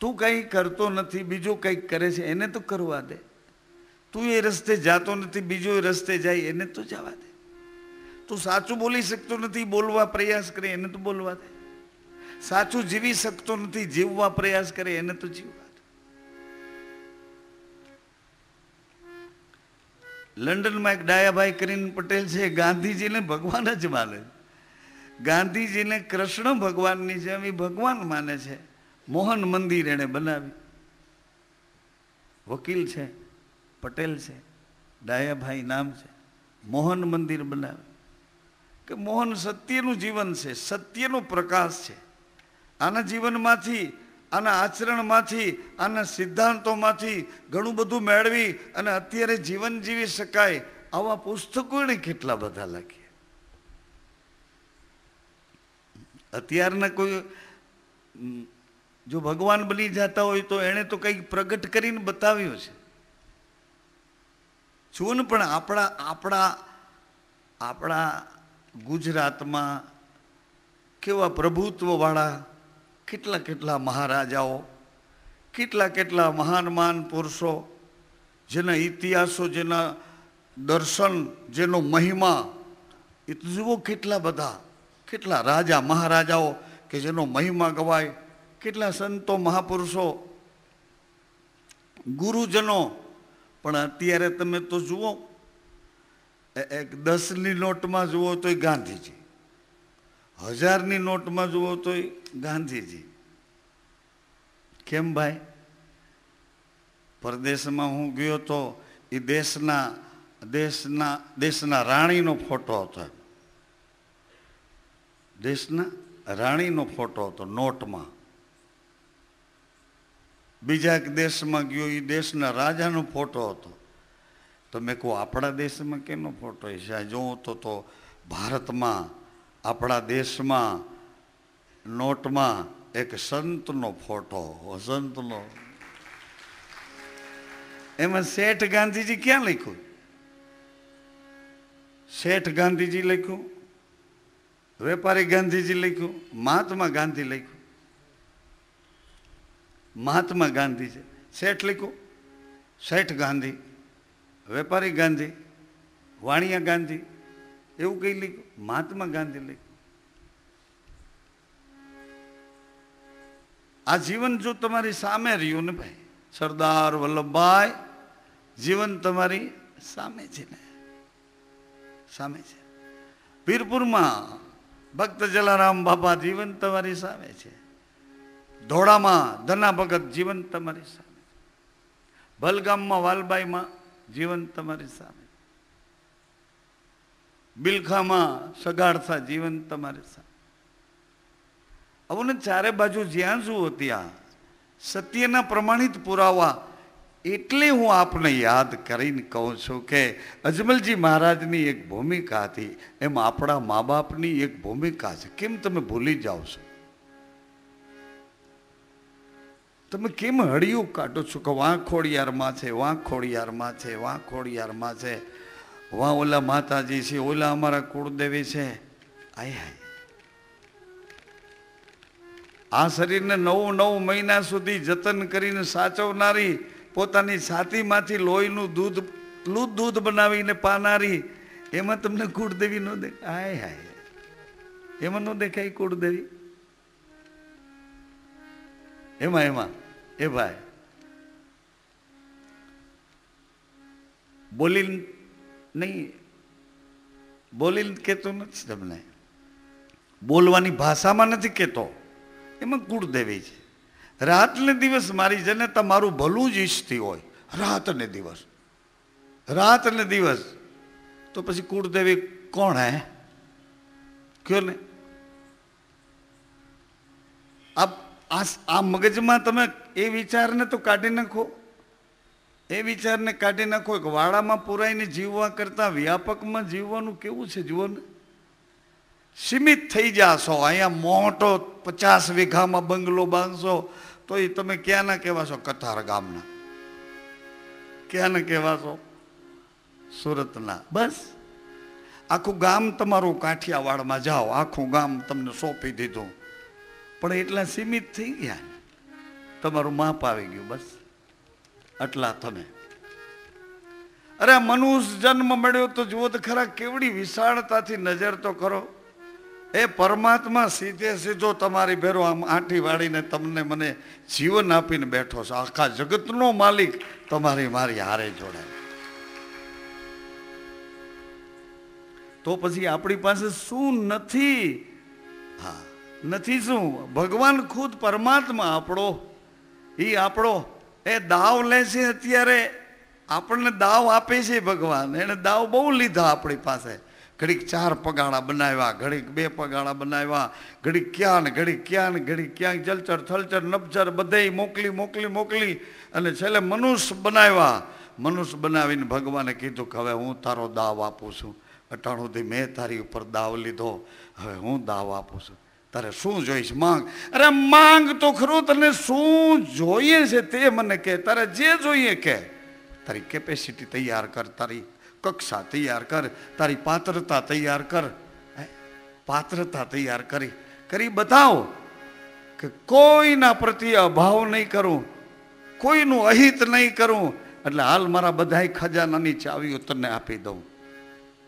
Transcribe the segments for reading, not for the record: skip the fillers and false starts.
તું કંઈ કરતો નથી, બીજો કંઈક કરે છે, એને તો કરવા દે. તું એ રસ્તે જાતો નથી, બીજો એ રસ્તે જાય, એને તો જવા દે. તું સાચું બોલી શકતો નથી, બોલવા પ્રયાસ કરે, એને તો બોલવા દે. સાચું જીવી શકતો નથી, જીવવા પ્રયાસ કરે, એને તો જીવવા દે. લંડનમાં એક ડાયાભાઈ કરીને પટેલ છે, ગાંધીજીને ભગવાન જ માને. ગાંધીજીને કૃષ્ણ ભગવાનની જેમ એ ભગવાન માને છે. મોહન મંદિર એને બનાવી. વકીલ છે, પટેલ છે, ડાયાભાઈ નામ છે. મોહન મંદિર બનાવે કે મોહન સત્યનું જીવન છે, સત્યનો પ્રકાશ છે. આના જીવનમાંથી, આના આચરણમાંથી, આના સિદ્ધાંતોમાંથી ઘણું બધું મેળવી અને અત્યારે જીવન જીવી શકાય આવા પુસ્તકો એને કેટલા બધા લખ્યા. અત્યારના કોઈ જો ભગવાન બની જતા હોય તો એણે તો કંઈક પ્રગટ કરીને બતાવ્યું છે. જુઓ ને, પણ આપણા ગુજરાતમાં કેવા પ્રભુત્વવાળા કેટલા કેટલા મહારાજાઓ, કેટલા કેટલા મહાન પુરુષો, જેના ઇતિહાસો, જેના દર્શન, જેનો મહિમા, એ તો જુઓ કેટલા બધા, કેટલા રાજા મહારાજાઓ કે જેનો મહિમા ગવાય, કેટલા સંતો મહાપુરુષો, ગુરુજનો. પણ અત્યારે તમે તો જુઓ, એક 10ની નોટમાં જુઓ તોય ગાંધીજી, 1000ની નોટમાં જુઓ તોય ગાંધીજી. કેમ ભાઈ? પરદેશમાં હું ગયો તો એ દેશના રાણીનો ફોટો હતો. દેશના રાણીનો ફોટો હતો નોટમાં. બીજા એક દેશમાં ગયો, એ દેશના રાજાનો ફોટો હતો. તો મેં કહું, આપણા દેશમાં કેનો ફોટો છે? જોઉં તો ભારતમાં, આપણા દેશમાં નોટમાં એક સંતનો ફોટો, સંતનો. એમાં શેઠ ગાંધીજી ક્યાં લખ્યું? શેઠ ગાંધીજી લખ્યું, વેપારી ગાંધીજી લખ્યું, મહાત્મા ગાંધી લખ્યું. મહાત્મા ગાંધી છે, શેઠ લખ્યું, શેઠ ગાંધી, વેપારી ગાંધી, વાણિયા ગાંધી, એવું કઈ લખ્યું? મહાત્મા ગાંધી લખ્યું. આ જીવન જો તમારી સામે રહ્યું ને ભાઈ, સરદાર વલ્લભભાઈ, જીવન તમારી સામે છે ને, સામે છે. વીરપુરમાં ભક્ત જલારામ બાબા, જીવન તમારી સામે છે. ધોળામાં ધના ભગત, જીવન તમારી સામે. ભલગામમાં વાલબાઈમાં, જીવન તમારી સામે. બિલખામાં સગાડથા, જીવન તમારી સામે. આવું ને ચારે બાજુ જ્યાં જુઓ ત્યાં સત્યના પ્રમાણિત પુરાવા. એટલે હું આપને યાદ કરીને કહું છું કે અજમલજી મહારાજની એક ભૂમિકા હતી, એમ આપણા મા બાપની એક ભૂમિકા છે. કેમ તમે ભૂલી જાઓ છો? તમે કેમ હળિયું કાઢો છો કે વાં ખોડિયારમાં છે, વાં ખોડિયારમાં છે, વાં ખોડિયારમાં છે, વાં ઓલા માતાજી છે, ઓલા અમારા કુળદેવી છે. આય હાય, આ શરીરને 9 મહિના સુધી જતન કરીને સાચવનારી, પોતાની છાતીમાંથી લોહીનું દૂધ બનાવીને પાનારી, એમાં તમને કુળદેવી ન દેખાય? હાય હાય, એમાં ન દેખાય કુળદેવી? એમાં એ ભાઈ બોલીને નહીં, બોલીને કહેતો નથી તમને, બોલવાની ભાષામાં નથી કહેતો, એમાં કુળદેવી છે. રાત ને દિવસ મારી જનતા મારું ભલું જ ઈચ્છતી હોય, રાત ને દિવસ, રાત ને દિવસ. તો પછી કુળદેવી કોણ હે? કયો ને. આ મગજમાં તમે એ વિચારને તો કાઢી નાખો, એ વિચારને કાઢી નાખો કે વાડામાં પુરાઈને જીવવા કરતા વ્યાપકમાં જીવવાનું કેવું છે. જુઓ ને, સીમિત થઈ જાશો. અહીંયા મોટો 50 વીઘામાં બંગલો બાંધશો તો એ તમે ક્યાંના કહેવાશો? કતાર ગામના. ક્યાંના કહેવાશો? સુરતના. બસ આખું ગામ તમારું કાઠિયાવાડમાં જાઓ, આખું ગામ તમને સોંપી દીધું. પણ એટલા સીમિત થઈ ગયા. તમારું માપ આવી ગયું, બસ આટલા તમે. અરે મનુષ્ય જન્મ મળ્યો તો જુઓ તો ખરા, કેવડી વિશાળતાથી નજર તો કરો. એ પરમાત્મા સીધે સીધો તમારી ભેરો આમ આંટી વાળીને તમને મને જીવન આપીને બેઠો છે. આખા જગતનો માલિક તમારી મારી હારે જોડાય. તો પછી આપણી પાસે શું નથી? હા, નથી શું? ભગવાન ખુદ પરમાત્મા આપણો એ દાવ લે છે. અત્યારે આપણને દાવ આપે છે ભગવાન. એને દાવ બહુ લીધા આપણી પાસે. ઘડીક 4 પગાળા બનાવ્યા, ઘડીક 2 પગાળા બનાવ્યા, ઘડીક ક્યાં ને ઘડીક ક્યાં ને ઘડીક ક્યાંક જલચર થલચર નબચર બધે મોકલી અને છેલ્લે મનુષ્ય બનાવ્યા. મનુષ્ય બનાવીને ભગવાને કીધું કે હવે હું તારો દાવ આપું છું. અટાણુંથી મેં તારી ઉપર દાવ લીધો, હવે હું દાવ આપું છું. તારે શું જોઈશ? માંગ. અરે માંગ તો ખરું, તને શું જોઈએ છે તે મને કહે. તારે જે જોઈએ કે. તારી કેપેસિટી તૈયાર કર, તારી કક્ષા તૈયાર કર, તારી પાત્રતા તૈયાર કર. પાત્રતા તૈયાર કરી બતાવો કે કોઈના પ્રત્યે અભાવ નહીં કરું, કોઈનું અહિત નહીં કરું. એટલે હાલ મારા બધાય ખજાનાની ચાવીઓ તને આપી દઉં.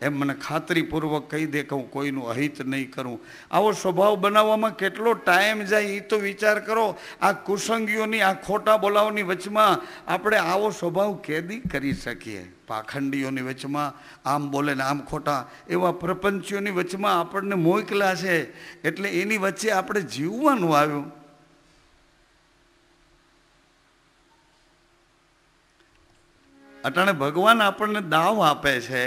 એમ મને ખાતરીપૂર્વક કહી દે કે હું કોઈનું અહિત નહીં કરું. આવો સ્વભાવ બનાવવામાં કેટલો ટાઈમ જાય એ તો વિચાર કરો. આ કુસંગીઓની, આ ખોટા બોલાવની વચમાં આપણે આવો સ્વભાવ કેદી કરી શકીએ? પાખંડીઓની વચમાં આમ બોલે ને આમ ખોટા, એવા પ્રપંચીઓની વચમાં આપણને મોકલા છે. એટલે એની વચ્ચે આપણે જીવવાનું આવ્યું. અટાણે ભગવાન આપણને દાવ આપે છે.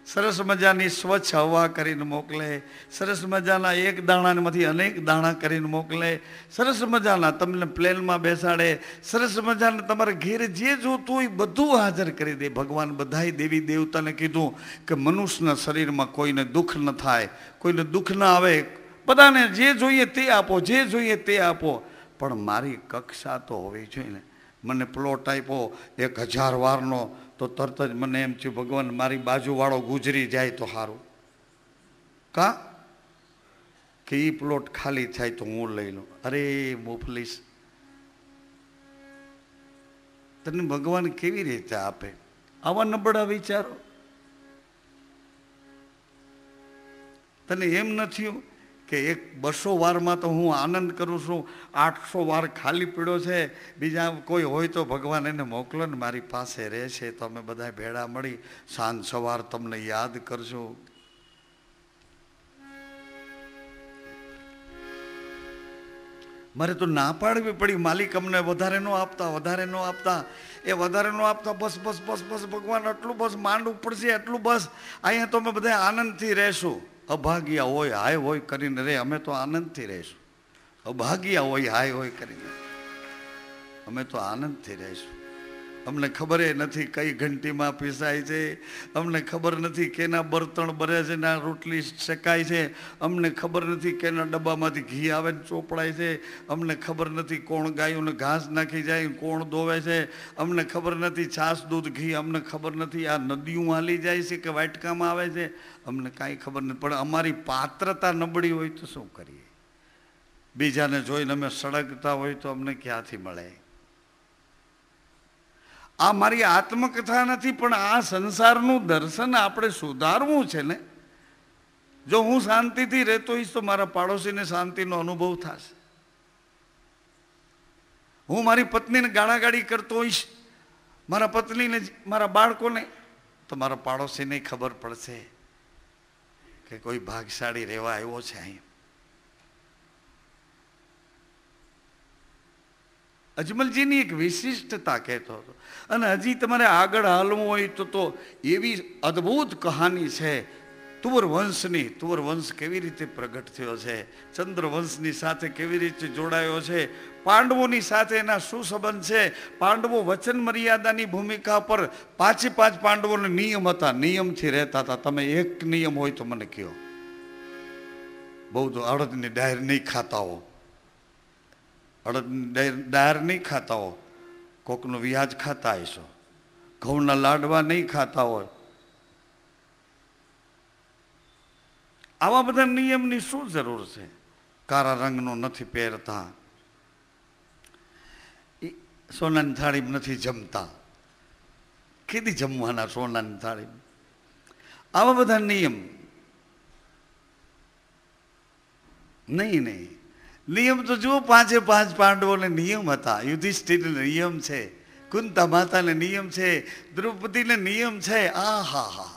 સરસ મજાની સ્વચ્છ હવા કરીને મોકલે, સરસ મજાના એક દાણામાંથી અનેક દાણા કરીને મોકલે, સરસ મજાના તમને પ્લેનમાં બેસાડે, સરસ મજાના તમારે ઘેરે જે જોતું હોય બધું હાજર કરી દે. ભગવાન બધાય દેવી દેવતાને કીધું કે મનુષ્યના શરીરમાં કોઈને દુઃખ ન થાય, કોઈને દુઃખ ન આવે, બધાને જે જોઈએ તે આપો, જે જોઈએ તે આપો. પણ મારી કક્ષા તો હોવી જોઈએ ને. મને પ્લોટ આપ્યો 1000 વારનો, તો તરત જ મને એમ થયું ભગવાન મારી બાજુવાળો ગુજરી જાય તો સારું. કે એ પ્લોટ ખાલી થાય તો હું લઈ લઉં. અરે મોફલીસ, તને ભગવાન કેવી રીતે આપે? આવા નબળા વિચારો. તને એમ નથી કે 200 વારમાં તો હું આનંદ કરું છું, 800 વાર ખાલી પીડ્યો છે, બીજા કોઈ હોય તો ભગવાન એને મોકલો ને મારી પાસે રહે છે, તો અમે બધા ભેળા મળી સાંજ સવાર તમને યાદ કરશું. મારે તો ના પાડવી પડી. માલિક અમને વધારે ન આપતા, એ વધારે ન આપતા. બસ ભગવાન આટલું બસ માંડવું પડશે, એટલું બસ. અહીંયા તો અમે બધા આનંદથી રહેશું. અભાગ્યા હોય હાય હોય કરીને રે, અમે તો આનંદથી રહીશું. અભાગ્યા હોય હાય હોય કરીને અમે તો આનંદથી રહીશું. અમને ખબર નથી કઈ ઘંટીમાં પીસાય છે, અમને ખબર નથી કેના બર્તણ બરે છે, ના રોટલી શેકાય છે, અમને ખબર નથી કેના ડબ્બામાંથી ઘી આવે ને ચોપડાય છે, અમને ખબર નથી કોણ ગાયોને ઘાસ નાખી જાય, કોણ દોવે છે, અમને ખબર નથી છાશ દૂધ ઘી, અમને ખબર નથી આ નદીઓ હાલી જાય છે કે વાટકામાં આવે છે, અમને કાંઈ ખબર નથી. પણ અમારી પાત્રતા નબળી હોય તો શું કરીએ? બીજાને જોઈને અમે સળગતા હોય તો અમને ક્યાંથી મળે? આ મારી આત્મકથા નથી, પણ આ સંસારનું દર્શન આપણે સુધારવું છે ને. જો હું શાંતિથી રહેતો હોઈશ તો મારા પાડોશીને શાંતિનો અનુભવ થશે. હું મારી પત્નીને ગાળાગાળી કરતો હોઈશ, મારા પત્નીને, મારા બાળકોને, તો મારા પાડોશીને ખબર પડશે કે કોઈ ભાગશાળી રહેવા આવ્યો છે અહીં. અજમલજીની એક વિશિષ્ટતા કહેતો હતો. અને હજી તમારે આગળ હાલવું હોય તો એવી અદ્ભુત કહાની છે તુવરવંશની. તુવરવંશ કેવી રીતે પ્રગટ થયો છે, ચંદ્રવંશની સાથે કેવી રીતે જોડાયો છે, પાંડવોની સાથે એના શું સંબંધ છે. પાંડવો વચન મર્યાદાની ભૂમિકા પર 5 પાંડવોને નિયમ હતા, નિયમથી રહેતા હતા. તમે એક નિયમ હોય તો મને કહો. બહુ તો અડદની ડાયર નહીં ખાતા હો, ડાયર નહીં ખાતા હો, કોકનું વ્યાજ ખાતા હશો, ઘઉંના લાડવા નહીં ખાતા હોય. આવા બધા નિયમની શું જરૂર છે? કાળા રંગનું નથી પહેરતા, સોનાની થાળીમાં નથી જમતા. કેદી જમવાના સોનાની થાળીમાં? આવા બધા નિયમ નહીં. નિયમ તો જુઓ, 5 પાંડવોને નિયમ હતા. યુધિષ્ઠિરને નિયમ છે, કુંતા માતાને નિયમ છે, દ્રૌપદીને નિયમ છે, આહા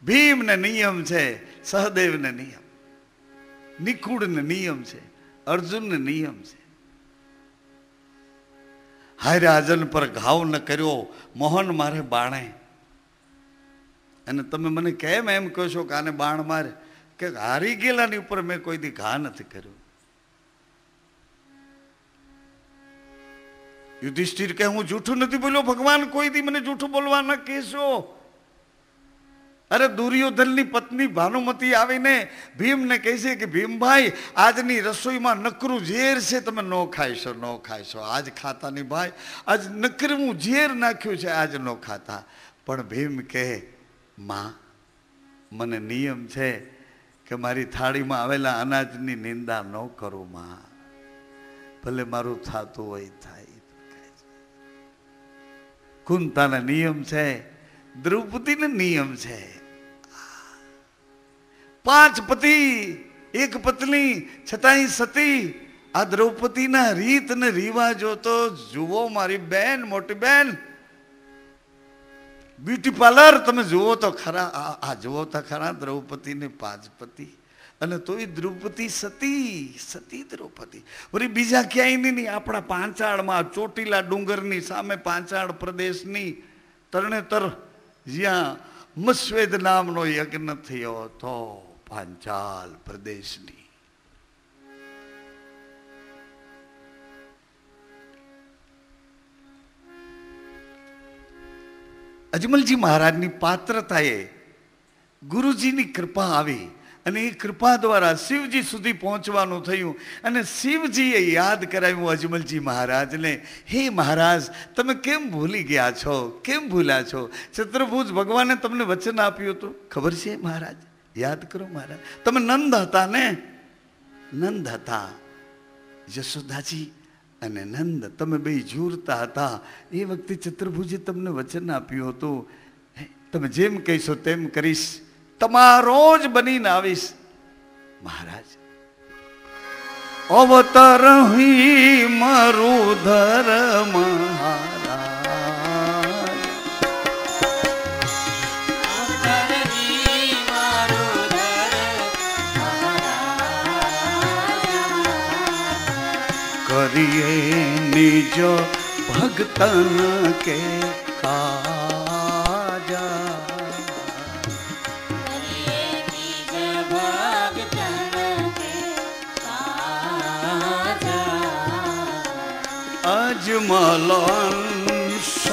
ભીમને નિયમ છે, સહદેવને નિયમ, નિકુળને નિયમ છે, અર્જુનને નિયમ છે. હારે આજન પર ઘાવ ન કર્યો મોહન મારે બાણે. અને તમે મને કેમ એમ કહો છો કે આને બાણ મારે? કે હારી ગયેલાની ઉપર મેં કોઈ દી ઘા નથી કર્યો. યુધિષ્ઠિર કે હું જૂઠું નથી બોલ્યો ભગવાન, કોઈ દી મને જૂઠું બોલવા ન કહેશો. અરે દુર્યોધનની પત્ની ભાનુમતી આવીને ભીમને કહે છે કે ભીમભાઈ આજની રસોઈમાં નકરું ઝેર છે, તમે ન ખાઈશો, ન ખાઈશો. આજ ખાતા નહીં ભાઈ, આજ નકરું ઝેર નાખ્યું છે, આજ ન ખાતા. પણ ભીમ કહે માં, મને નિયમ છે કે મારી થાળીમાં આવેલા અનાજની નિંદા ન કરું માં, ભલે મારું થતું હોય થાય. કુંતાના નિયમ છે, દ્રૌપદીને નિયમ છે. 5 પતિ 1 પત્ની છતાંય સતી. આ દ્રૌપદીના રીત ને રિવાજો તો જુઓ મારી બેન, મોટી બેન. બ્યુટી પાર્લર તમે જુઓ તો ખરા, આ જુઓ તો ખરા, દ્રૌપદીને 5 પતિ અને તોય દ્રૌપદી સતી દ્રૌપદી. વળી બીજા ક્યાંય નહીં. આપણા પાંચાળમાં ચોટીલા ડુંગરની સામે પાંચાળ પ્રદેશની તરણેતર જ્યાં મસ્વેદ નામનો યજ્ઞ થયો હતો, પાંચાલ પ્રદેશની. અજમલજી મહારાજની પાત્રતાએ ગુરુજીની કૃપા આવી અને એ કૃપા દ્વારા શિવજી સુધી પહોંચવાનું થયું. અને શિવજીએ યાદ કરાવ્યું અજમલજી મહારાજને, હે મહારાજ તમે કેમ ભૂલી ગયા છો, કેમ ભૂલ્યા છો? ચતુર્ભુજ ભગવાને તમને વચન આપ્યું હતું, ખબર છે મહારાજ? યાદ કરો મહારાજ. તમે નંદ હતા ને? નંદ હતા. યશોદાજી અને નંદ તમે બે ઝૂરતા હતા. એ વખતે ચતુર્ભુજે તમને વચન આપ્યું હતું, તમે જેમ કહીશો તેમ કરીશ, તમારો જ બનીને આવીશ. મહારાજ અવતર મરુધર મહારાજ, કરીએ નિજ ભક્તન કે કાજા. અજમલ અંશ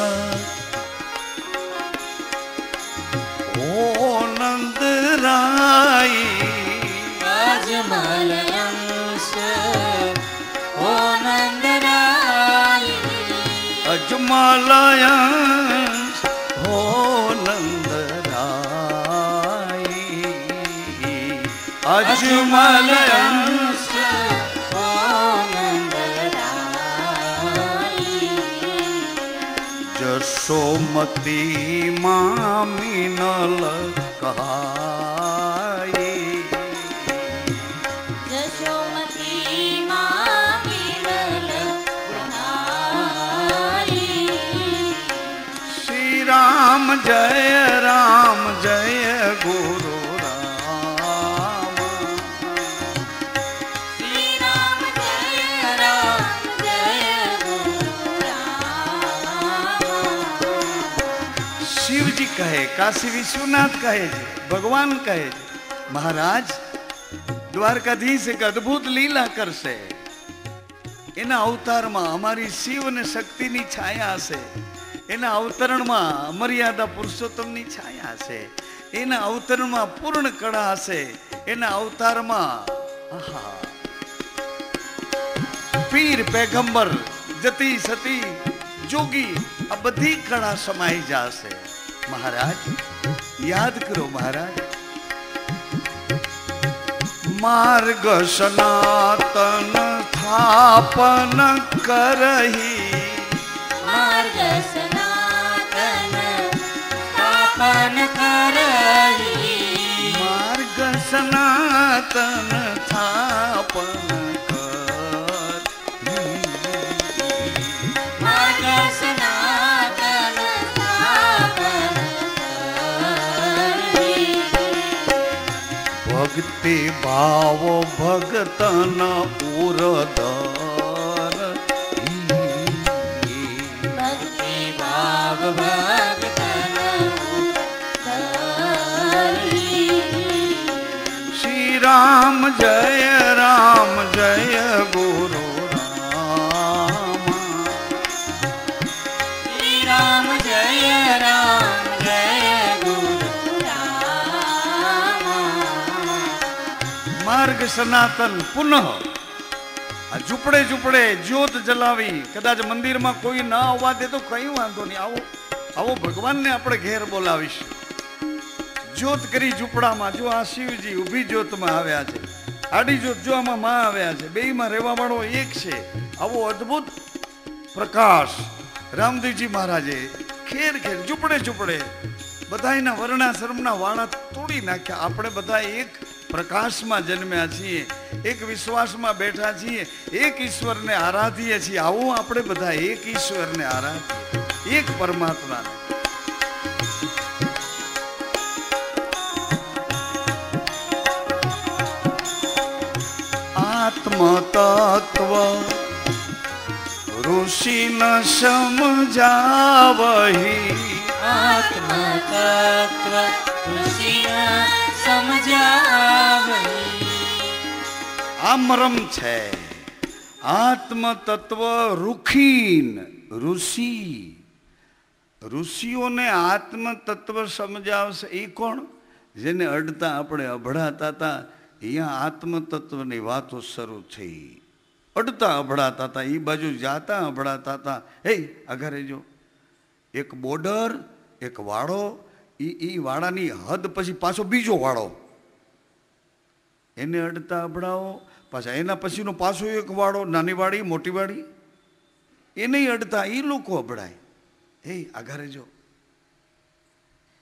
ઓ નંદ રાય, અજમલ અંશ ઓ નંદ રાય, અજમલ અંશ ઓ નંદ રાય, અજમલ અંશ જશોમતી મામીનલ કહાય, જશોમતી મામીનલ કહાય. શ્રી રામ જય ગુરુ રામ, શ્રી રામ જય ગુરુ રામ. શિવજી કહે, કાશી વિશ્વનાથ કહે છે, ભગવાન કહે છે, મહારાજ દ્વારકાધીશ એક અદ્ભુત લીલા કરશે. એના અવતારમાં અમારી શિવ અને શક્તિની છાયા હશે. એના અવતરણમાં મર્યાદા પુરુષોત્તમની છાયા હશે. એના અવતરણમાં પૂર્ણ કળા હશે. એના અવતારમાં પીર, પેગંબર, જતી સતી, જોગી આ બધી કળા સમાઈ જશે. મહારાજ યાદ કરો મહારાજ, માર્ગ સનાતન સ્થાપન કરહી, मार्ग सनातन स्थापन करही मार्ग सनातन स्थापन कर मार्ग सनातन स्थापन करही भक्ति भाव भगतन उरदर भक्ति भाव भगतन करही श्री राम जय गुरु राम श्री राम जय गुरु राम मार्ग सनातन पुनः આ ઝૂંપડે ઝૂંપડે જ્યોત જલાવી કદાચ મંદિરમાં કોઈ ના આવવા દે તો કઈ વાંધો નહીં, આવો આવો ભગવાનને આપણે ઘેર બોલાવીશું. જ્યોત કરી ઝૂંપડામાં, જો આ શિવજી ઊભી જ્યોતમાં આવ્યા છે, આડી જ્યોત જો આમાં માં આવ્યા છે, બેયમાં રહેવા વાળો એક છે. આવો અદ્ભુત પ્રકાશ રામદેવજી મહારાજે ખેર ખેર ઝૂંપડે ઝૂંપડે બધાયના વર્ણાશ્રમના વાળા તોડી નાખ્યા. આપણે બધા એક પ્રકાશમાં જન્મ્યા છીએ, એક વિશ્વાસમાં બેઠા છીએ, એક ઈશ્વરને આરાધીએ છીએ. આવું આપણે બધા એક ઈશ્વરને આરાધીએ, એક પરમાત્માને. આત્મ તત્વ ઋષિ ન સમજાવહી आत्म तत्व ऋषि समझावही આ મરમ છે. આત્મ તત્વ રૂખીન ઋષિ, ઋષિઓને આત્મ તત્વ સમજાવશે. એ કોણ? જેને અડતા આપણે અભડાતા હતા, અહીંયા આત્મ તત્વની વાતો શરૂ થઈ. અડતા અભડાતા હતા, એ બાજુ જાતા અભડાતા હતા. હે આગળ જો એક બોર્ડર, એક વાડો, એ વાડાની હદ પછી પાછો બીજો વાડો, એને અડતા અભડાવો. પાછા એના પછીનો પાછો એક વાડો, નાની વાડી મોટી વાડી, એને અડતા એ લોકો અભડાય. હે આગળ જો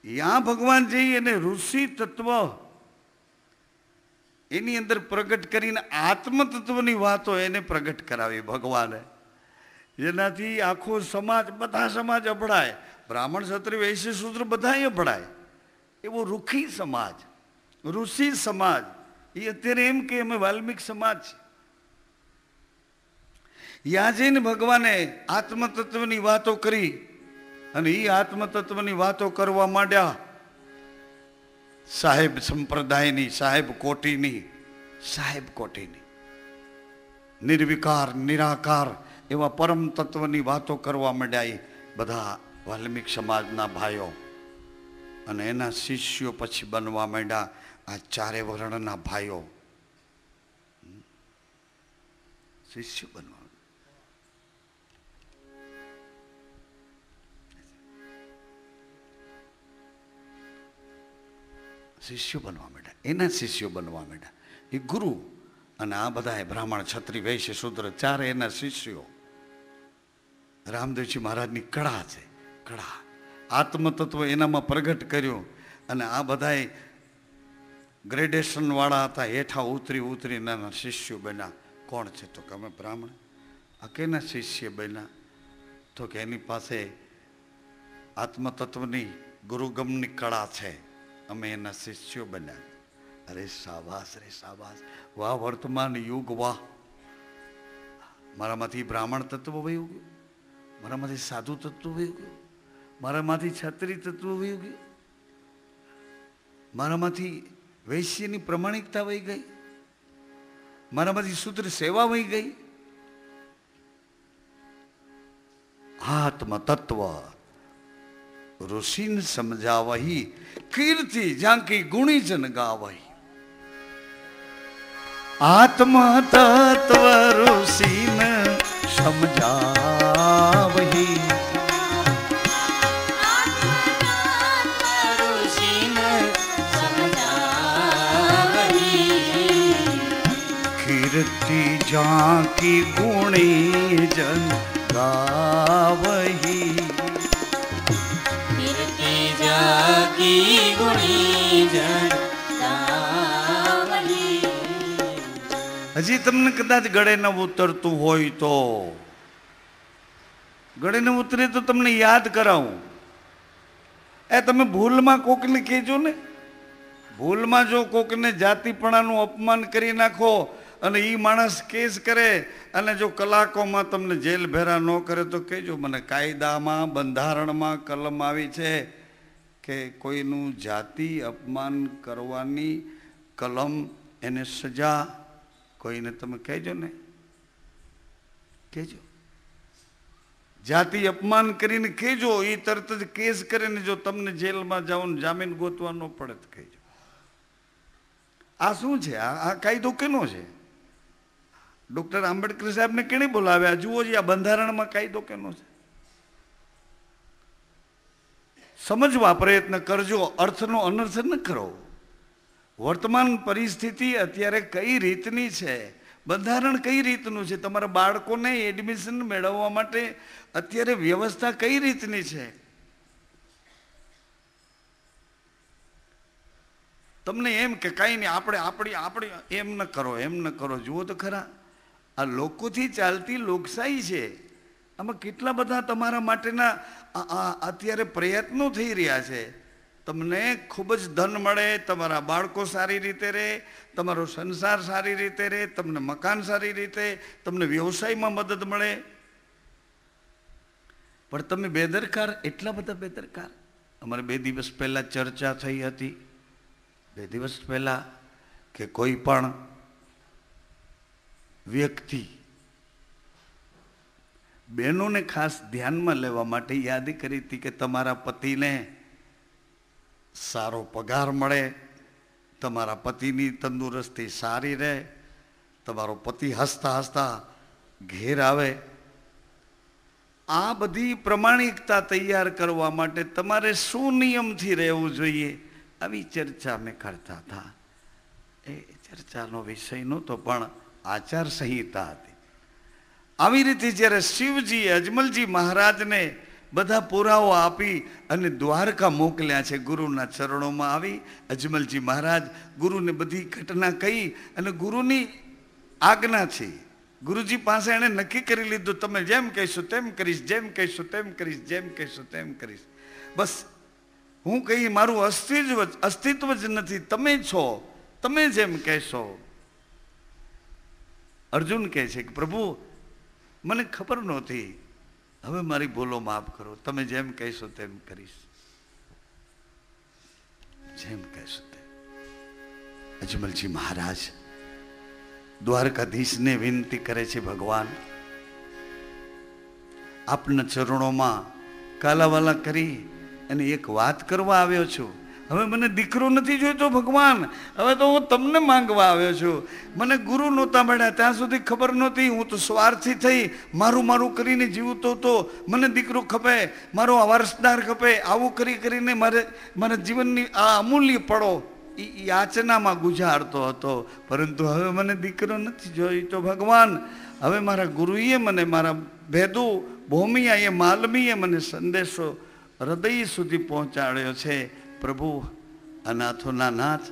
યા ભગવાન જઈ અને ઋષિ તત્વ એની અંદર પ્રગટ કરીને આત્મ તત્વની વાતો એને પ્રગટ કરાવી ભગવાને, જેનાથી આખો સમાજ, બધા સમાજ અભડાય. બ્રાહ્મણ ક્ષત્રિય વૈશ્ય શૂદ્ર બધા અભડાય. એવો રૂખી સમાજ, ઋષિ સમાજ. એ અત્યારે એમ કે અમે વાલ્મિક સમાજ છે. યા જઈને ભગવાને આત્મતત્વની વાતો કરી અને એ આત્મતત્વની વાતો કરવા માંડ્યા. સાહેબ સંપ્રદાયની, સાહેબ કોટીની નિર્વિકાર નિરાકાર એવા પરમ તત્વની વાતો કરવા માંડ્યા એ બધા વાલ્મિક સમાજના ભાઈઓ. અને એના શિષ્યો પછી બનવા માંડ્યા આ ચારે વર્ણના ભાઈઓ, શિષ્ય બનવા. શિષ્યો બનવા માંડ્યા, એના શિષ્યો બનવા માંડ્યા. એ ગુરુ અને આ બધા બ્રાહ્મણ ક્ષત્રિય વૈશ્ય શૂદ્ર ચારે એના શિષ્યો. રામદેવજી મહારાજની કળા છે, કળા આત્મતત્વ એનામાં પ્રગટ કર્યો. અને આ બધાએ ગ્રેડેશન વાળા હતા, હેઠા ઉતરીને એના શિષ્યો બન્યા. કોણ છે? તો કે અમે બ્રાહ્મણ. આ કેના શિષ્ય બન્યા? તો કે એની પાસે આત્મતત્વની ગુરુગમની કળા છે, અમે એના શિષ્યો બન્યા. અરે શાબાશ રે શાબાશ, વાહ વર્તમાન યુગ વાહ. મારામાંથી બ્રાહ્મણ તત્વ વયું ગયું, મારામાંથી સાધુ તત્વ વયું ગયું, મારામાંથી ક્ષત્રિય તત્વ વયું ગયું, મારામાંથી વૈશ્યની પ્રમાણિકતા વહી ગઈ, મારામાંથી શૂદ્ર સેવા વહી ગઈ. આત્મ તત્વ ઋષિને સમજાવહી, કીર્તિ ઝાંકી ગુણીજન ગાવહી. આત્મ તત્વ ઋષિને સમજાવહી, કીર્તિ ઝાંકી ગુણીજન गावही। कीर्ति जागी गुणी जन गावही। હજી તમને કદાચ ગળે ન ઉતરતું હોય તો ગળે ન ઉતરે તો તમને યાદ કરાવું. એ તમે ભૂલમાં કોકને કહેજો ને, ભૂલમાં જો કોકને જાતિપણાનું અપમાન કરી નાખો અને એ માણસ કેસ કરે અને જો કલાકોમાં તમને જેલ ભેરા ન કરે તો કહેજો મને કાયદામાં બંધારણમાં કલમ આવી છે કે કોઈનું જાતિ અપમાન કરવાની કલમ એને સજા, કોઈને તમે કહેજો ને, કહેજો. જાતિ અપમાન કરીને કહેજો, એ તરત જ કેસ કરીને જો તમને જેલમાં જાઓ ને જામીન ગોતવા ન પડે તો કહેજો. આ શું છે? આ કાયદો કેનો છે? ડોક્ટર આંબેડકર સાહેબને કેણે બોલાવ્યા? જુઓ ਜੀ, આ બંધારણમાં કાયદો કેનો છે? સમજવા પ્રયત્ન કરજો, અર્થનો અનર્થ ન કરો. વર્તમાન પરિસ્થિતિ અત્યારે કઈ રીતની છે, બંધારણ કઈ રીતનું છે, તમારા બાળકોને એડમિશન મેળવવા માટે અત્યારે વ્યવસ્થા કઈ રીતની છે, તમને એમ કે કાંઈ નહીં આપણે એમ ન કરો, એમ ન કરો. જુઓ તો ખરા, આ લોકોથી ચાલતી લોકશાહી છે. આમાં કેટલા બધા તમારા માટેના અત્યારે પ્રયત્નો થઈ રહ્યા છે. તમને ખૂબ જ ધન મળે, તમારા બાળકો સારી રીતે રહે, તમારો સંસાર સારી રીતે રહે, તમને મકાન સારી રીતે, તમને વ્યવસાયમાં મદદ મળે. પણ તમે બેદરકાર, એટલા બધા બેદરકાર. અમારે 2 દિવસ પહેલાં ચર્ચા થઈ હતી, 2 દિવસ પહેલાં, કે કોઈ પણ વ્યક્તિ બહેનોને ખાસ ધ્યાનમાં લેવા માટે યાદી કરી હતી કે તમારા પતિને સારો પગાર મળે, તમારા પતિની તંદુરસ્તી સારી રહે, તમારો પતિ હસતા હસતા ઘેર આવે. આ બધી પ્રમાણિકતા તૈયાર કરવા માટે તમારે શું નિયમથી રહેવું જોઈએ, આવી ચર્ચા મેં કરતા હતા. એ ચર્ચાનો વિષય નહોતો, પણ આચાર સંહિતા હતી. આવી રીતે જ્યારે શિવજીએ અજમલજી મહારાજને બધા પુરાવો આપી અને દ્વારકા મોકલ્યા છે, ગુરુના ચરણોમાં આવી અજમલજી મહારાજ ગુરુને બધી ઘટના કહી અને ગુરુની આજ્ઞા છે. ગુરુજી પાસે એણે નક્કી કરી લીધું, તમે જેમ કહેશો તેમ કરીશ, જેમ કહેશો તેમ કરીશ, જેમ કહેશો તેમ કરીશ. બસ હું કહી મારું અસ્તિત્વ જ નથી, તમે છો, તમે જેમ કહેશો. અર્જુન કહે છે કે પ્રભુ મને ખબર નહોતી, હવે મારી ભૂલો માફ કરો, તમે જેમ કહેશો તેમ કરીશ, જેમ કહેશો તેમ. અજમલજી મહારાજ દ્વારકાધીશને વિનંતી કરે છે, ભગવાન આપના ચરણોમાં કાલાવાલા કરી અને એક વાત કરવા આવ્યો છું. હવે મને દીકરો નથી જોઈતો ભગવાન, હવે તો હું તમને માંગવા આવ્યો છું. મને ગુરુ નહોતા મળ્યા ત્યાં સુધી ખબર નહોતી, હું તો સ્વાર્થી થઈ મારું કરીને જીવતો હતો. મને દીકરો ખપે, મારો વારસદાર ખપે, આવું કરીને મારા જીવનની આ અમૂલ્ય પળો એ યાચનામાં ગુજારતો હતો. પરંતુ હવે મને દીકરો નથી જોઈતો ભગવાન. હવે મારા ગુરુએ મને, મારા ભેદુ ભૌમિયાએ માલમીએ મને સંદેશો હૃદય સુધી પહોંચાડ્યો છે. પ્રભુ અનાથોના નાથ,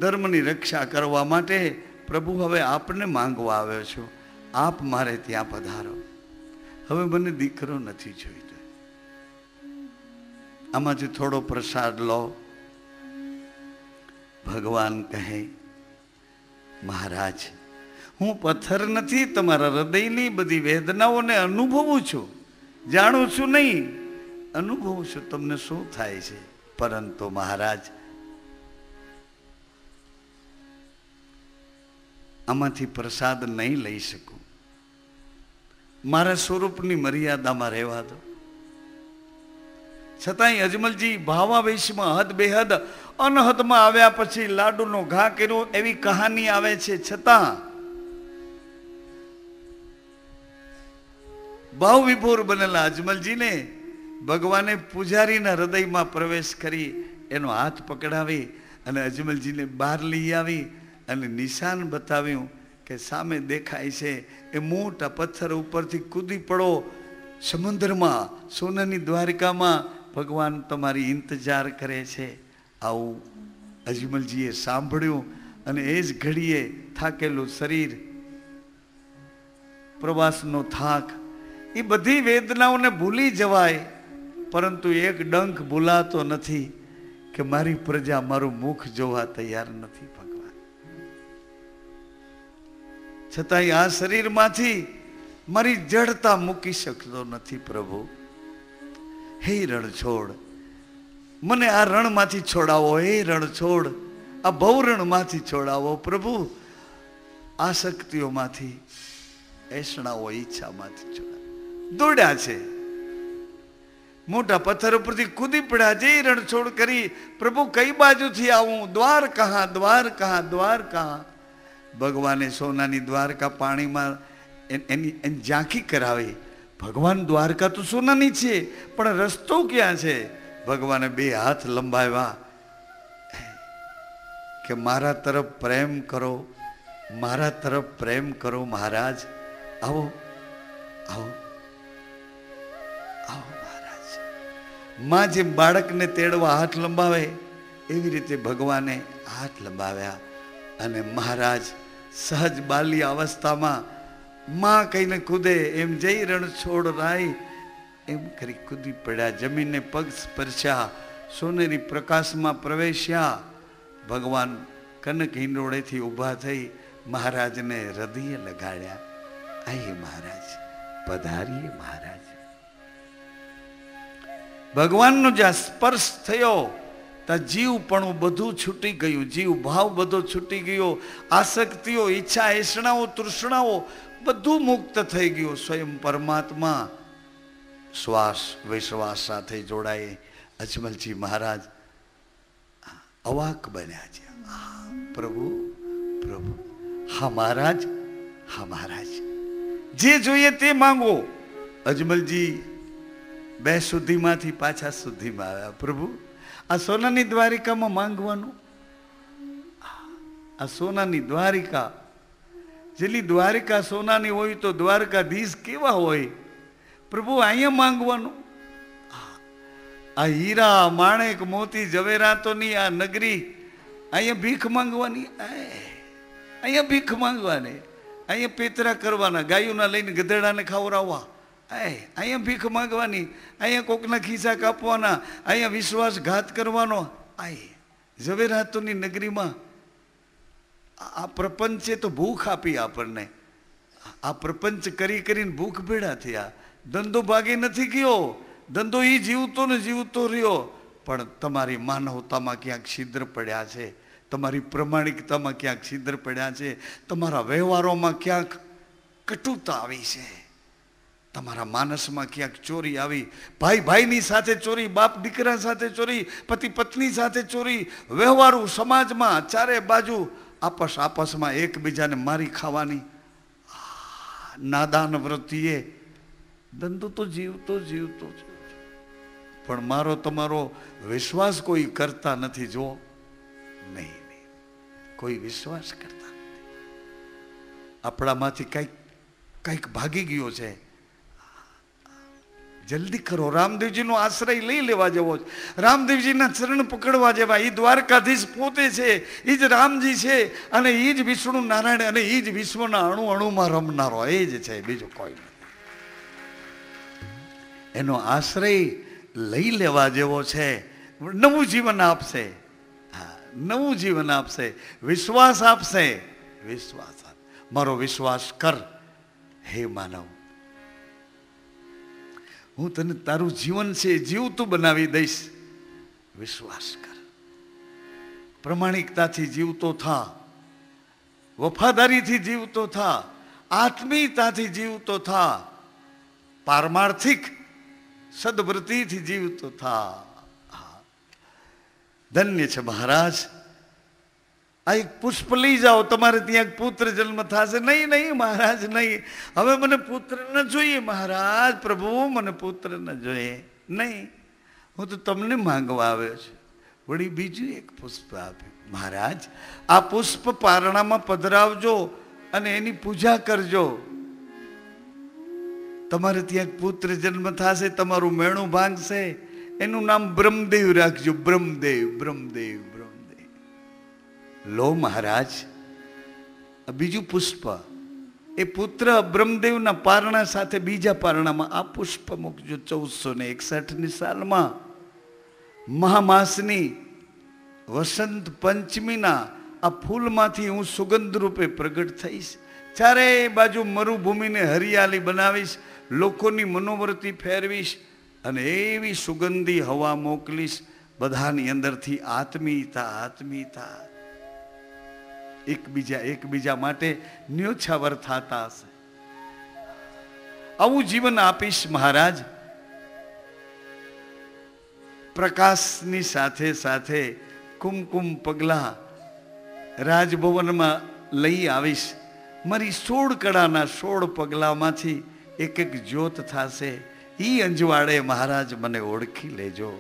ધર્મની રક્ષા કરવા માટે પ્રભુ હવે આપને માંગવા આવ્યો છું, આપ મારે ત્યાં પધારો. હવે મને દીકરો નથી જોઈતો, આમાંથી થોડો પ્રસાદ લો. ભગવાન કહે, મહારાજ હું પથ્થર નથી, તમારા હૃદયની બધી વેદનાઓને અનુભવું છું, જાણું છું નહીં, અનુભવું છું તમને શું થાય છે. પરંતુ મહારાજ આમાંથી પ્રસાદ નહીં લઈ શકું, મારા સ્વરૂપની મર્યાદામાં રહેવા દો. છતાંય અજમલજી ભાવાવેશમાં હદ બેહદ અનહદમાં આવ્યા પછી લાડુનો ઘા કર્યો એવી કહાની આવે છે. છતાં ભાવ વિભોર બનેલા અજમલજીને ભગવાને પૂજારીના હૃદયમાં પ્રવેશ કરી એનો હાથ પકડાવી અને અજમલજીને બહાર લઈ આવી અને નિશાન બતાવ્યું કે સામે દેખાય છે એ મોટા પથ્થર ઉપરથી કૂદી પડો, સમુદ્રમાં, સોનાની દ્વારકામાં ભગવાન તમારી ઇંતજાર કરે છે. આવું અજમલજીએ સાંભળ્યું અને એ જ ઘડીએ થાકેલું શરીર, પ્રવાસનો થાક, એ બધી વેદનાઓને ભૂલી જવાય, પરંતુ એક ડંખ ભૂલાતો નથી કે મારી પ્રજા મારું મુખ જોવા તૈયાર નથી ભગવાન. છતાંય આ શરીરમાંથી મારી જડતા મૂકી શકતો નથી પ્રભુ. હે રણછોડ, મને આ રણમાંથી છોડાવો. હે રણછોડ, આ ભવરણમાંથી છોડાવો પ્રભુ. આસક્તિઓમાંથી, એસણાઓ, ઈચ્છામાંથી છોડાવો. દોડ્યા છે, મોટા પથ્થર ઉપરથી કૂદી પડ્યા. જે રણછોડ કરી, પ્રભુ કઈ બાજુથી આવું? દ્વાર કહા, દ્વાર કહા, દ્વાર કહા. ભગવાને સોનાની દ્વારકા પાણીમાં એની ઝાંખી કરાવી. ભગવાન દ્વારકા તો સોનાની છે, પણ રસ્તો ક્યાં છે? ભગવાને બે હાથ લંબાવ્યા કે મારા તરફ પ્રેમ કરો, મારા તરફ પ્રેમ કરો મહારાજ. આવો, આવો, આવો મહારાજ. માં જેમ બાળકને તેડવા હાથ લંબાવે, એવી રીતે ભગવાને હાથ લંબાવ્યા. અને મહારાજ સહજ બાલ્ય અવસ્થામાં માં કહીને કૂદે એમ જઈ રણછોડ રાય એમ કરી કૂદી પડ્યા. જમીનને પગ સ્પર્શ્યા, સોનેરી પ્રકાશમાં પ્રવેશ્યા. ભગવાન કનક હિંડોળેથી ઊભા થઈ મહારાજને હૃદય લગાડ્યા. આઈએ મહારાજ, પધારીએ મહારાજ. ભગવાનનો જ્યાં સ્પર્શ થયો ત્યાં જીવપણું બધું છૂટી ગયું, જીવ ભાવ બધો છૂટી ગયો. આસક્તિઓ, ઈચ્છા, એસણાઓ, તૃષ્ણાઓ બધું મુક્ત થઈ ગયું. સ્વયં પરમાત્મા શ્વાસ વિશ્વાસ સાથે જોડાય. અજમલજી મહારાજ અવાક બન્યા છે. પ્રભુ, પ્રભુ, હા મહારાજ, હા મહારાજ, જે જોઈએ તે માંગો. અજમલજી બે સુધીમાંથી પાછા સુધીમાં આવ્યા. પ્રભુ, આ સોનાની દ્વારિકામાં માંગવાનું, આ સોનાની દ્વારિકા, જેની દ્વારિકા સોનાની હોય તો દ્વારકાધીશ કેવા હોય? પ્રભુ, અહીંયા માંગવાનું. આ હીરા, માણેક, મોતી, જવેરાતોની આ નગરી, અહીંયા ભીખ માંગવાની. અહીંયા ભીખ માંગવાની, અહીંયા પેતરા કરવાના, ગાયોના લઈને ગધેડાને ખવડાવવા. અહીંયા ભીખ માંગવાની, અહીંયા કોકના ખિસ્સા કાપવાના, અહીંયા વિશ્વાસઘાત કરવાનો. ઝવેરાતોની નગરીમાં આ પ્રપંચે તો ભૂખ આપી આપણને. આ પ્રપંચ કરી કરીને ભૂખ ભેડા થયા. ધંધો ભાગી નથી ગયો, ધંધો એ જીવતો ને જીવતો રહ્યો. પણ તમારી માનવતામાં ક્યાંક છિદ્ર પડ્યા છે, તમારી પ્રમાણિકતામાં ક્યાંક છિદ્ર પડ્યા છે, તમારા વ્યવહારોમાં ક્યાંક કટુતા આવી છે, તમારા માનસમાં ક્યાંક ચોરી આવી. ભાઈ ભાઈની સાથે ચોરી, બાપ દીકરા સાથે ચોરી, પતિ પત્ની સાથે ચોરી, વ્યવહારો સમાજમાં ચારે બાજુ આપસમાં એકબીજાને મારી ખાવાની. નાદાન વૃત્તિએ ધંધો તો જીવતો જીવતો, પણ મારો તમારો વિશ્વાસ કોઈ કરતા નથી. જો નહીં, કોઈ વિશ્વાસ કરતા નથી. આપણામાંથી કંઈક ભાગી ગયો છે. જલ્દી કરો, રામદેવજીનો આશ્રય લઈ લેવા જેવો છે. રામદેવજીના ચરણ પકડવા જેવા. એ દ્વારકાધીશ પોતે છે, એ જ રામજી છે, અને એ જ વિષ્ણુ નારાયણ, અને એ જ વિશ્વના અણુ અણુમાં રમનારો એ જ છે, બીજું કોઈ નથી. એનો આશ્રય લઈ લેવા જેવો છે. નવું જીવન આપશે, નવું જીવન આપશે, વિશ્વાસ આપશે. વિશ્વાસ આપ, મારો વિશ્વાસ કર હે માનવ. હું તને તારું જીવન છે જીવતું બનાવી દઈશ. વિશ્વાસ કર, પ્રમાણિકતાથી જીવતો થા, વફાદારીથી જીવતો થા, આત્મીયતાથી જીવતો થા, પારમાર્થિક સદવૃત્તિથી જીવતો થા. ધન્ય છે મહારાજ. આ એક પુષ્પ લઈ જાઓ, તમારે ત્યાં એક પુત્ર જન્મ થશે. નહીં નહીં મહારાજ, નહીં, હવે મને પુત્ર ન જોઈએ મહારાજ. પ્રભુ, મને પુત્ર ન જોઈએ. નહીં, હું તો તમને માંગવા આવ્યો છું. વળી બીજું એક પુષ્પ આપ્યું. મહારાજ, આ પુષ્પ પારણામાં પધરાવજો અને એની પૂજા કરજો. તમારે ત્યાં પુત્ર જન્મ થશે, તમારું મેણું ભાંગશે, એનું નામ બ્રહ્મદેવ રાખજો. બ્રહ્મદેવ બ્રહ્મદેવ બ્રહ્મદેવ. લો મહારાજ, બીજું પુષ્પ, એ પુત્ર બ્રહ્મદેવના પારણા સાથે બીજા પારણામાં આ પુષ્પ મૂકજો. 1461ની સાલમાં મહામાસની વસંત પંચમીના આ ફૂલમાંથી હું સુગંધ રૂપે પ્રગટ થઈશ. ચારેય બાજુ મરુભૂમિને હરિયાળી બનાવીશ, લોકોની મનોવૃત્તિ ફેરવીશ અને એવી સુગંધી હવા મોકલીશ, બધાની અંદરથી આત્મીયતા આત્મીયતા, એકબીજા માટે ન્યોછાવર થતા હશે. આવું જીવન આપીશ મહારાજ. પ્રકાશની સાથે સાથે કુમકુમ પગલા રાજભવનમાં લઈ આવીશ. મારી 16 કળાના 16 પગલામાંથી એક એક જ્યોત થશે. ઈ અંજવાડે મહારાજ મને ઓળખી લેજો.